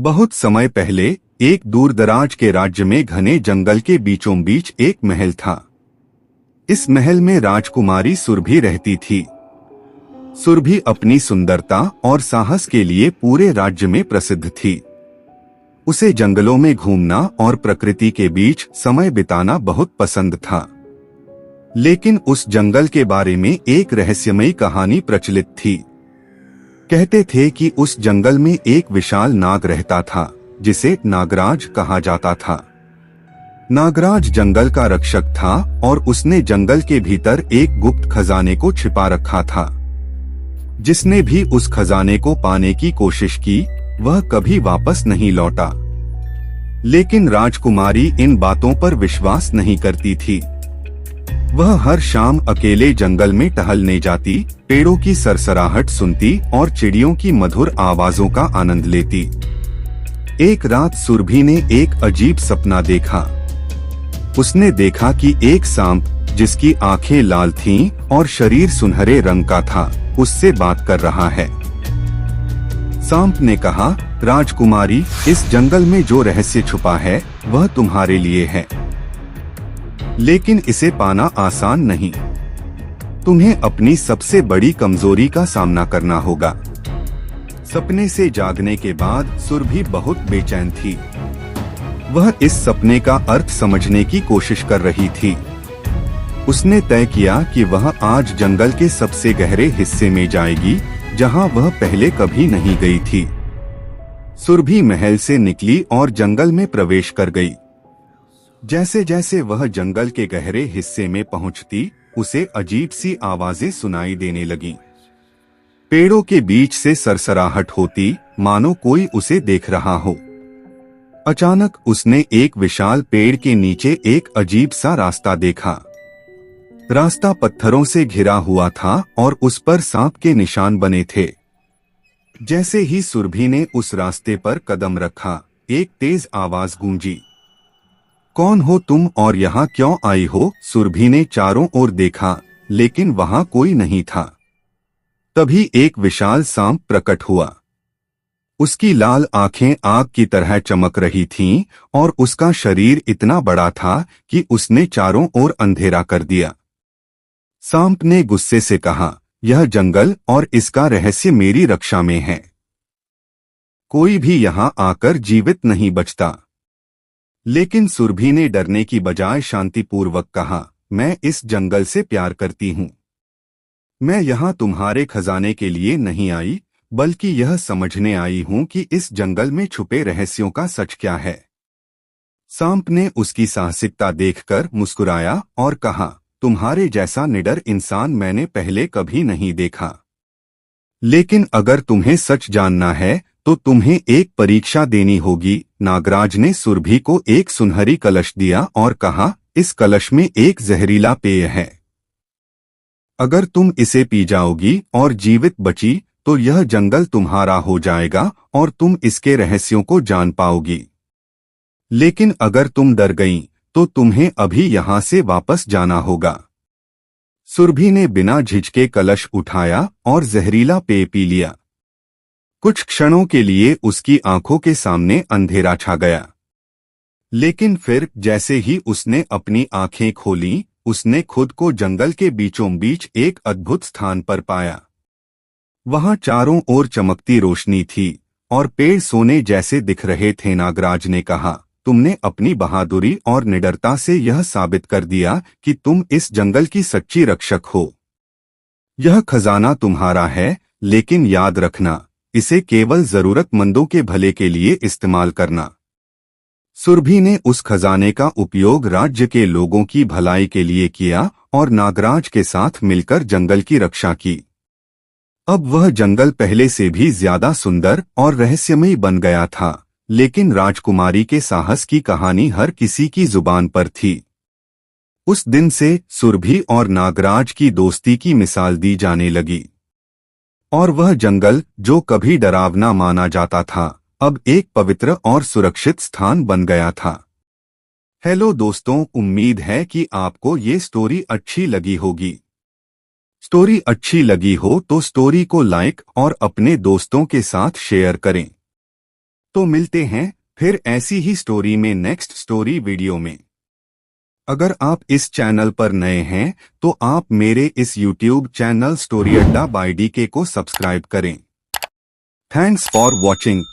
बहुत समय पहले एक दूरदराज के राज्य में घने जंगल के बीचों बीच एक महल था। इस महल में राजकुमारी सुरभि रहती थी। सुरभि अपनी सुंदरता और साहस के लिए पूरे राज्य में प्रसिद्ध थी। उसे जंगलों में घूमना और प्रकृति के बीच समय बिताना बहुत पसंद था। लेकिन उस जंगल के बारे में एक रहस्यमयी कहानी प्रचलित थी। कहते थे कि उस जंगल में एक विशाल नाग रहता था जिसे नागराज कहा जाता था। नागराज जंगल का रक्षक था और उसने जंगल के भीतर एक गुप्त खजाने को छिपा रखा था। जिसने भी उस खजाने को पाने की कोशिश की वह कभी वापस नहीं लौटा। लेकिन राजकुमारी इन बातों पर विश्वास नहीं करती थी। वह हर शाम अकेले जंगल में टहलने जाती, पेड़ों की सरसराहट सुनती और चिड़ियों की मधुर आवाजों का आनंद लेती। एक रात सुरभि ने एक अजीब सपना देखा। उसने देखा कि एक सांप जिसकी आंखें लाल थीं और शरीर सुनहरे रंग का था, उससे बात कर रहा है। सांप ने कहा, राजकुमारी, इस जंगल में जो रहस्य छुपा है वह तुम्हारे लिए है, लेकिन इसे पाना आसान नहीं। तुम्हें अपनी सबसे बड़ी कमजोरी का सामना करना होगा। सपने से जागने के बाद सुरभि बहुत बेचैन थी। वह इस सपने का अर्थ समझने की कोशिश कर रही थी। उसने तय किया कि वह आज जंगल के सबसे गहरे हिस्से में जाएगी, जहां वह पहले कभी नहीं गई थी। सुरभि महल से निकली और जंगल में प्रवेश कर गई। जैसे जैसे वह जंगल के गहरे हिस्से में पहुंचती, उसे अजीब सी आवाजें सुनाई देने लगीं। पेड़ों के बीच से सरसराहट होती, मानो कोई उसे देख रहा हो। अचानक उसने एक विशाल पेड़ के नीचे एक अजीब सा रास्ता देखा। रास्ता पत्थरों से घिरा हुआ था और उस पर सांप के निशान बने थे। जैसे ही सुरभि ने उस रास्ते पर कदम रखा, एक तेज आवाज गूंजी, कौन हो तुम और यहाँ क्यों आई हो? सुरभि ने चारों ओर देखा, लेकिन वहाँ कोई नहीं था। तभी एक विशाल सांप प्रकट हुआ। उसकी लाल आंखें आग की तरह चमक रही थीं और उसका शरीर इतना बड़ा था कि उसने चारों ओर अंधेरा कर दिया। सांप ने गुस्से से कहा, यह जंगल और इसका रहस्य मेरी रक्षा में है। कोई भी यहाँ आकर जीवित नहीं बचता। लेकिन सुरभि ने डरने की बजाय शांतिपूर्वक कहा, मैं इस जंगल से प्यार करती हूँ। मैं यहाँ तुम्हारे खजाने के लिए नहीं आई, बल्कि यह समझने आई हूँ कि इस जंगल में छुपे रहस्यों का सच क्या है। सांप ने उसकी साहसिकता देखकर मुस्कुराया और कहा, तुम्हारे जैसा निडर इंसान मैंने पहले कभी नहीं देखा। लेकिन अगर तुम्हें सच जानना है तो तुम्हें एक परीक्षा देनी होगी। नागराज ने सुरभि को एक सुनहरी कलश दिया और कहा, इस कलश में एक जहरीला पेय है। अगर तुम इसे पी जाओगी और जीवित बची तो यह जंगल तुम्हारा हो जाएगा और तुम इसके रहस्यों को जान पाओगी। लेकिन अगर तुम डर गईं तो तुम्हें अभी यहाँ से वापस जाना होगा। सुरभि ने बिना झिझके कलश उठाया और जहरीला पेय पी लिया। कुछ क्षणों के लिए उसकी आंखों के सामने अंधेरा छा गया। लेकिन फिर जैसे ही उसने अपनी आंखें खोलीं, उसने खुद को जंगल के बीचों बीच एक अद्भुत स्थान पर पाया। वहां चारों ओर चमकती रोशनी थी और पेड़ सोने जैसे दिख रहे थे। नागराज ने कहा, तुमने अपनी बहादुरी और निडरता से यह साबित कर दिया कि तुम इस जंगल की सच्ची रक्षक हो। यह खजाना तुम्हारा है, लेकिन याद रखना, इसे केवल जरूरतमंदों के भले के लिए इस्तेमाल करना। सुरभि ने उस खजाने का उपयोग राज्य के लोगों की भलाई के लिए किया और नागराज के साथ मिलकर जंगल की रक्षा की। अब वह जंगल पहले से भी ज्यादा सुंदर और रहस्यमयी बन गया था, लेकिन राजकुमारी के साहस की कहानी हर किसी की जुबान पर थी। उस दिन से सुरभि और नागराज की दोस्ती की मिसाल दी जाने लगी और वह जंगल जो कभी डरावना माना जाता था, अब एक पवित्र और सुरक्षित स्थान बन गया था। हेलो दोस्तों, उम्मीद है कि आपको ये स्टोरी अच्छी लगी होगी। स्टोरी अच्छी लगी हो तो स्टोरी को लाइक और अपने दोस्तों के साथ शेयर करें। तो मिलते हैं फिर ऐसी ही स्टोरी में नेक्स्ट स्टोरी वीडियो में। अगर आप इस चैनल पर नए हैं तो आप मेरे इस यूट्यूब चैनल स्टोरी अड्डा बाय डीके को सब्सक्राइब करें। Thanks for watching.